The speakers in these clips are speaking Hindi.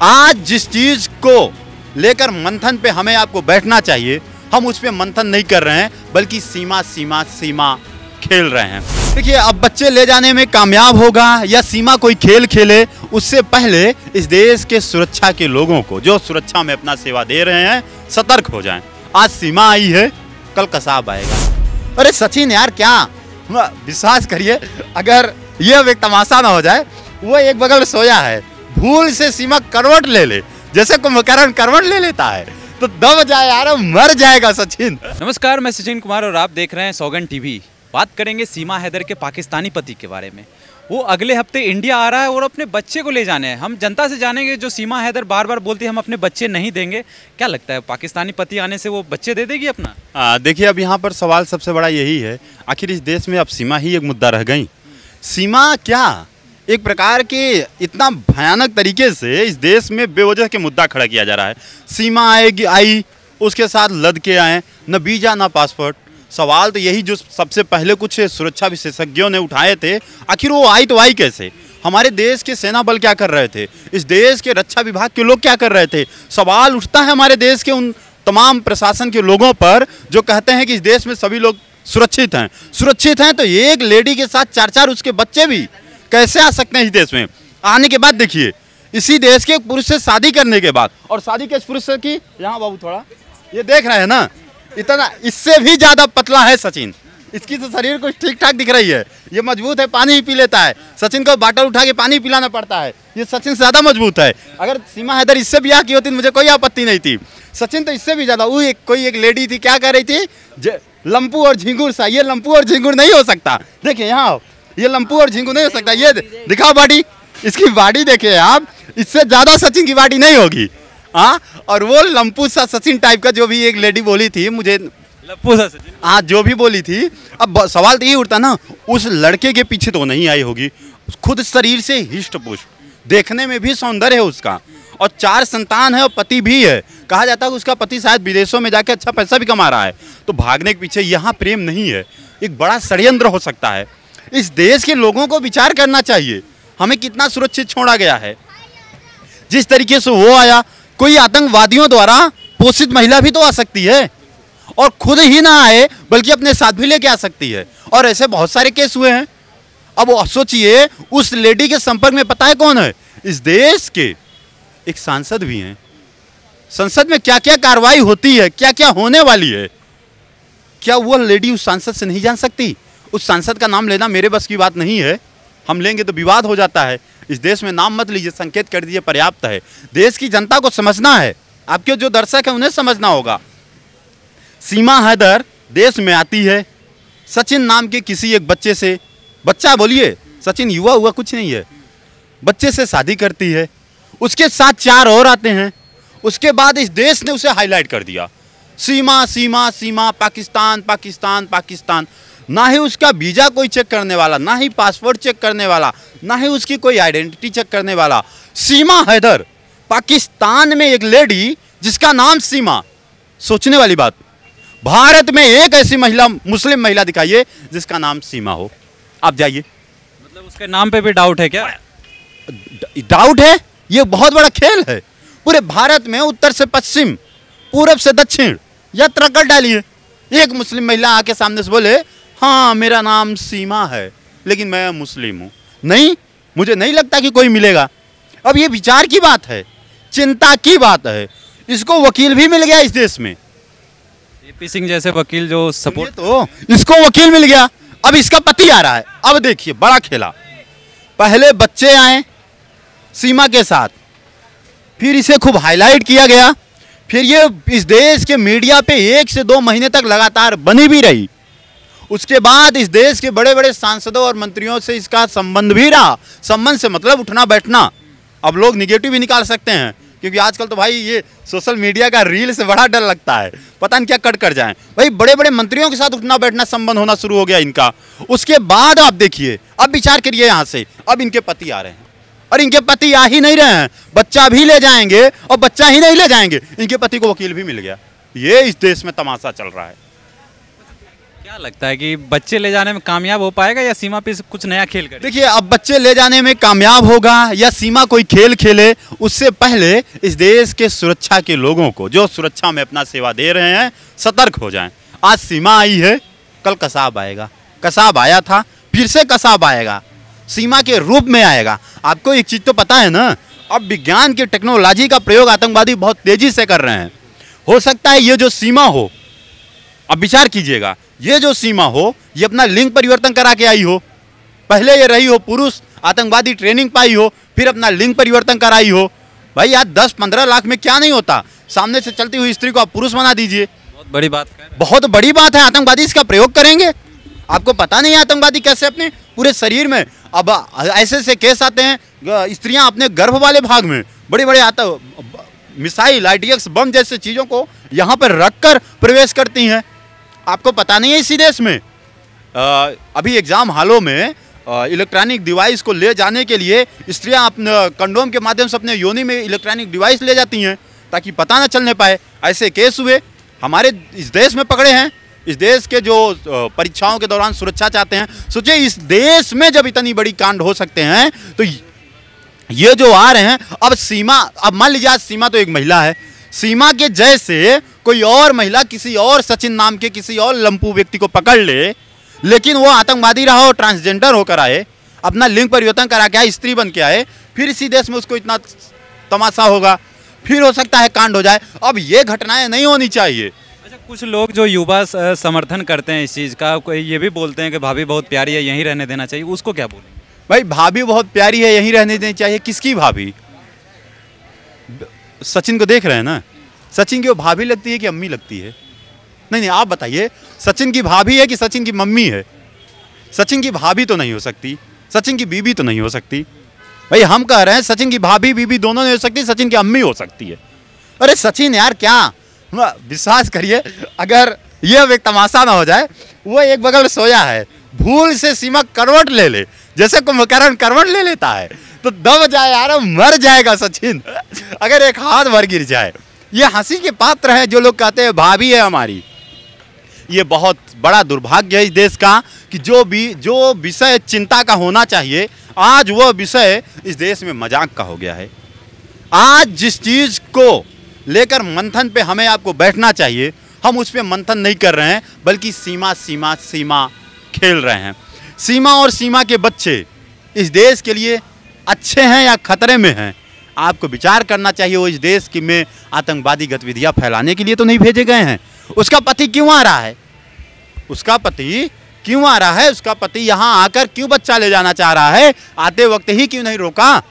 आज जिस चीज को लेकर मंथन पे हमें आपको बैठना चाहिए, हम उस पे मंथन नहीं कर रहे हैं, बल्कि सीमा सीमा सीमा खेल रहे हैं। देखिए, अब बच्चे ले जाने में कामयाब होगा या सीमा कोई खेल खेले, उससे पहले इस देश के सुरक्षा के लोगों को, जो सुरक्षा में अपना सेवा दे रहे हैं, सतर्क हो जाएं। आज सीमा आई है, कल कसाब आएगा। अरे सचिन यार, क्या विश्वास करिए, अगर ये अब एक तमाशा ना हो जाए, वो एक बगल में सोया है, भूल से सीमा करवट ले ले, जैसे कुंभकर्ण करवट ले लेता है तो दब जाए यार, मर जाएगा सचिन। नमस्कार, मैं सचिन कुमार और आप देख रहे हैं सौगंध टीवी। बात करेंगे सीमा हैदर के पाकिस्तानी पति के बारे में। वो अगले हफ्ते इंडिया आ रहा है और अपने बच्चे को ले जाने हैं। हम जनता से जानेंगे, जो सीमा हैदर बार बार बोलती है हम अपने बच्चे नहीं देंगे, क्या लगता है पाकिस्तानी पति आने से वो बच्चे दे देगी अपना? देखिए, अब यहाँ पर सवाल सबसे बड़ा यही है, आखिर इस देश में अब सीमा ही एक मुद्दा रह गई। सीमा क्या एक प्रकार के इतना भयानक तरीके से इस देश में बेवजह के मुद्दा खड़ा किया जा रहा है। सीमा आएगी, आई, उसके साथ लद के आए, न वीजा न पासपोर्ट। सवाल तो यही जो सबसे पहले कुछ सुरक्षा विशेषज्ञों ने उठाए थे, आखिर वो आई तो आई कैसे? हमारे देश के सेना बल क्या कर रहे थे, इस देश के रक्षा विभाग के लोग क्या कर रहे थे? सवाल उठता है हमारे देश के उन तमाम प्रशासन के लोगों पर जो कहते हैं कि इस देश में सभी लोग सुरक्षित हैं तो एक लेडी के साथ चार चार उसके बच्चे भी कैसे आ सकते हैं इस देश में? आने के बाद देखिए, इसी देश के पुरुष से शादी करने के बाद, और शादी किस पुरुष से की, यहाँ बाबू थोड़ा ये देख रहे हैं ना, इतना इससे भी ज्यादा पतला है सचिन। इसकी तो शरीर कुछ ठीक ठाक दिख रही है, ये मजबूत है, पानी ही पी लेता है। सचिन को बाटल उठा के पानी पिलाना पड़ता है, ये सचिन से ज्यादा मजबूत है। अगर सीमा हैदर इससे ब्याह की होती मुझे कोई आपत्ति नहीं थी। सचिन तो इससे भी ज्यादा। वो कोई एक लेडी थी, क्या कह रही थी, लंपू और झिंगुर सा। ये लंपू और झिंगुर नहीं हो सकता। देखिए यहाँ, ये लंपू और झिंगुर नहीं हो सकता। ये दिखाओ बॉडी, इसकी बॉडी देखिए आप, इससे ज्यादा सचिन की बॉडी नहीं होगी। हाँ, और वो लंपू सा सचिन टाइप का जो भी एक लेडी बोली थी, मुझे लंपू सा सचिन, हाँ जो भी बोली थी। अब सवाल तो ये उठता ना, उस लड़के के पीछे तो नहीं आई होगी, खुद शरीर से हिष्ट पुष्ट, देखने में भी सौंदर्य है उसका, और 4 संतान है और पति भी है। कहा जाता है कि उसका पति शायद विदेशों में जाके अच्छा पैसा भी कमा रहा है, तो भागने के पीछे यहाँ प्रेम नहीं है, एक बड़ा षड्यंत्र हो सकता है। इस देश के लोगों को विचार करना चाहिए, हमें कितना सुरक्षित छोड़ा गया है। जिस तरीके से वो आया, कोई आतंकवादियों द्वारा पोषित महिला भी तो आ सकती है, और खुद ही ना आए बल्कि अपने साथ भी लेके आ सकती है, और ऐसे बहुत सारे केस हुए हैं। अब सोचिए, उस लेडी के संपर्क में पता है कौन है? इस देश के एक सांसद भी हैं। संसद में क्या क्या कार्रवाई होती है, क्या क्या होने वाली है, क्या वो लेडी उस सांसद से नहीं जान सकती? उस सांसद का नाम लेना मेरे बस की बात नहीं है, हम लेंगे तो विवाद हो जाता है। इस देश में नाम मत लीजिए, संकेत कर दीजिए, पर्याप्त है। देश की जनता को समझना है, आपके जो दर्शक हैं उन्हें समझना होगा। सीमा हैदर देश में आती है, सचिन नाम के किसी एक बच्चे से, बच्चा बोलिए, सचिन युवा हुआ कुछ नहीं है, बच्चे से शादी करती है, उसके साथ 4 और आते हैं। उसके बाद इस देश ने उसे हाईलाइट कर दिया, सीमा सीमा सीमा, पाकिस्तान पाकिस्तान पाकिस्तान। ना ही उसका वीजा कोई चेक करने वाला, ना ही पासपोर्ट चेक करने वाला, ना ही उसकी कोई आइडेंटिटी चेक करने वाला। सीमा हैदर, पाकिस्तान में एक लेडी जिसका नाम सीमा। सोचने वाली बात, भारत में एक ऐसी महिला, मुस्लिम महिला दिखाइए जिसका नाम सीमा हो। आप जाइए। मतलब उसके नाम पे भी डाउट है क्या? डाउट है, ये बहुत बड़ा खेल है। पूरे भारत में उत्तर से पश्चिम, पूरब से दक्षिण यात्रा कर डालिए। एक मुस्लिम महिला आके सामने से बोले, हाँ मेरा नाम सीमा है लेकिन मैं मुस्लिम हूँ, नहीं, मुझे नहीं लगता कि कोई मिलेगा। अब ये विचार की बात है, चिंता की बात है। इसको वकील भी मिल गया इस देश में, AP सिंह जैसे वकील जो सपोर्ट, तो इसको वकील मिल गया। अब इसका पति आ रहा है। अब देखिए, बड़ा खेला, पहले बच्चे आए सीमा के साथ, फिर इसे खूब हाईलाइट किया गया, फिर ये इस देश के मीडिया पे 1 से 2 महीने तक लगातार बनी भी रही। उसके बाद इस देश के बड़े बड़े सांसदों और मंत्रियों से इसका संबंध भी रहा। संबंध से मतलब उठना बैठना। अब लोग निगेटिव भी निकाल सकते हैं, क्योंकि आजकल तो भाई ये सोशल मीडिया का रील से बड़ा डर लगता है, पता नहीं क्या कट कर जाएं। भाई बड़े बड़े मंत्रियों के साथ उठना बैठना, संबंध होना शुरू हो गया इनका। उसके बाद आप देखिए, अब विचार करिए यहाँ से, अब इनके पति आ रहे हैं, और इनके पति आ ही नहीं रहे हैं, बच्चा भी ले जाएंगे, और बच्चा ही नहीं ले जाएंगे, इनके पति को वकील भी मिल गया। ये इस देश में तमाशा चल रहा है। क्या लगता है कि बच्चे ले जाने में कामयाब हो पाएगा या सीमा पे कुछ नया खेल करे? देखिए, अब बच्चे ले जाने में कामयाब होगा या सीमा कोई खेल खेले, उससे पहले इस देश के सुरक्षा के लोगों को, जो सुरक्षा में अपना सेवा दे रहे हैं, सतर्क हो जाएं। आज सीमा आई है, कल कसाब आएगा। कसाब आया था, फिर से कसाब आएगा, सीमा के रूप में आएगा। आपको एक चीज़ तो पता है ना, अब विज्ञान की टेक्नोलॉजी का प्रयोग आतंकवादी बहुत तेजी से कर रहे हैं। हो सकता है ये जो सीमा हो, अब विचार कीजिएगा, ये जो सीमा हो, ये अपना लिंग परिवर्तन करा के आई हो। पहले ये रही हो पुरुष, आतंकवादी ट्रेनिंग पाई हो, फिर अपना लिंग परिवर्तन कराई हो। भाई आज 10-15 लाख में क्या नहीं होता, सामने से चलती हुई स्त्री को आप पुरुष बना दीजिए। बहुत बड़ी बात है। बहुत बड़ी बात है। आतंकवादी इसका प्रयोग करेंगे। आपको पता नहीं है आतंकवादी कैसे अपने पूरे शरीर में, अब ऐसे ऐसे केस आते हैं, स्त्रियां अपने गर्भ वाले भाग में बड़े बड़े मिसाइल, IDX बम जैसे चीज़ों को यहाँ पर रखकर प्रवेश करती हैं। आपको पता नहीं है इसी देश में अभी एग्जाम हॉलों में इलेक्ट्रॉनिक डिवाइस को ले जाने के लिए स्त्रियां अपने कंडोम के माध्यम से अपने योनि में इलेक्ट्रॉनिक डिवाइस ले जाती हैं ताकि पता ना चलने पाए। ऐसे केस हुए हमारे इस देश में पकड़े हैं। इस देश के जो परीक्षाओं के दौरान सुरक्षा चाहते हैं, सोचिए इस देश में जब इतनी बड़ी कांड हो सकते हैं तो ये जो आ रहे हैं, अब सीमा, अब मान लीजिए आज सीमा तो एक महिला है, सीमा के जैसे कोई और महिला किसी और सचिन नाम के किसी और लंपू व्यक्ति को पकड़ ले, लेकिन वो आतंकवादी रहा हो, ट्रांसजेंडर होकर आए, अपना लिंग परिवर्तन करा के आए, स्त्री बन के आए, फिर इसी देश में उसको इतना तमाशा होगा, फिर हो सकता है कांड हो जाए। अब ये घटनाएं नहीं होनी चाहिए। अच्छा, कुछ लोग जो युवा समर्थन करते हैं इस चीज़ का, कोई ये भी बोलते हैं कि भाभी बहुत प्यारी है, यहीं रहने देना चाहिए, उसको क्या बोलेंगे? भाई भाभी बहुत प्यारी है, यहीं रहने देनी चाहिए। किसकी भाभी? सचिन को देख रहे हैं ना, सचिन की वो भाभी लगती है कि अम्मी लगती है? नहीं, आप बताइए, सचिन की भाभी है कि सचिन की मम्मी है? सचिन की भाभी तो नहीं हो सकती, सचिन की बीबी तो नहीं हो सकती। भाई हम कह रहे हैं सचिन की भाभी बीबी दोनों नहीं हो सकती, सचिन की अम्मी हो सकती है। अरे सचिन यार, क्या विश्वास करिए, अगर ये एक तमाशा ना हो जाए, वो एक बगल सोया है, भूल से सीमा करवट ले ले, जैसे कुंभकर्ण करवट ले लेता है तो दब जाए यार, मर जाएगा सचिन अगर एक हाथ भर गिर जाए। ये हंसी के पात्र है जो लोग कहते हैं भाभी है हमारी। ये बहुत बड़ा दुर्भाग्य है इस देश का कि जो विषय चिंता का होना चाहिए, आज वह विषय इस देश में मजाक का हो गया है। आज जिस चीज़ को लेकर मंथन पे हमें आपको बैठना चाहिए, हम उस पर मंथन नहीं कर रहे हैं, बल्कि सीमा सीमा सीमा खेल रहे हैं। सीमा और सीमा के बच्चे इस देश के लिए अच्छे हैं या खतरे में हैं, आपको विचार करना चाहिए। वो इस देश की में आतंकवादी गतिविधियां फैलाने के लिए तो नहीं भेजे गए हैं। उसका पति क्यों आ रहा है? उसका पति क्यों आ रहा है? उसका पति यहाँ आकर क्यों बच्चा ले जाना चाह रहा है? आते वक्त ही क्यों नहीं रोका?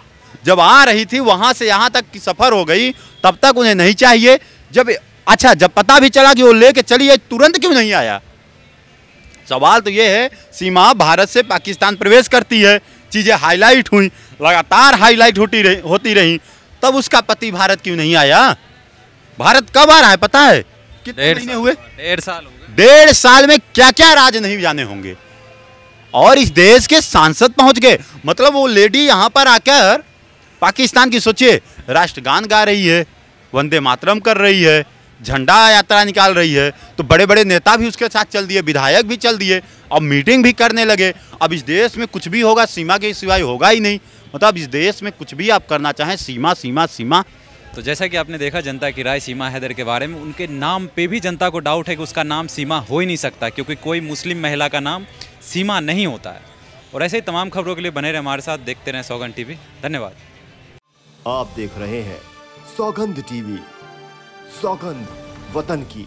जब आ रही थी वहाँ से यहाँ तक की सफ़र हो गई, तब तक उन्हें नहीं चाहिए। जब पता भी चला कि वो लेके चली है, तुरंत क्यों नहीं आया? सवाल तो ये है, सीमा भारत से पाकिस्तान प्रवेश करती है, चीज़ें हाईलाइट हुई, लगातार हाईलाइट होती रही, तब उसका पति भारत क्यों नहीं आया? भारत कब आ रहा है पता है? कितने महीने हुए? 1.5 साल हो गए। 1.5 साल में क्या क्या राज नहीं जाने होंगे। और इस देश के सांसद पहुंच गए, मतलब वो लेडी यहाँ पर आकर पाकिस्तान की, सोचिए, राष्ट्रगान गा रही है, वंदे मातरम कर रही है, झंडा यात्रा निकाल रही है, तो बड़े बड़े नेता भी उसके साथ चल दिए, विधायक भी चल दिए, अब मीटिंग भी करने लगे। अब इस देश में कुछ भी होगा सीमा के सिवाय होगा ही नहीं। मतलब इस देश में कुछ भी आप करना चाहें, सीमा सीमा सीमा। तो जैसा कि आपने देखा जनता की राय सीमा हैदर के बारे में, उनके नाम पे भी जनता को डाउट है कि उसका नाम सीमा हो ही नहीं सकता, क्योंकि कोई मुस्लिम महिला का नाम सीमा नहीं होता है। और ऐसे ही तमाम खबरों के लिए बने रहे हमारे साथ, देखते रहें सौगंध टीवी। धन्यवाद। आप देख रहे हैं सौगंध टीवी, सौगंध वतन की।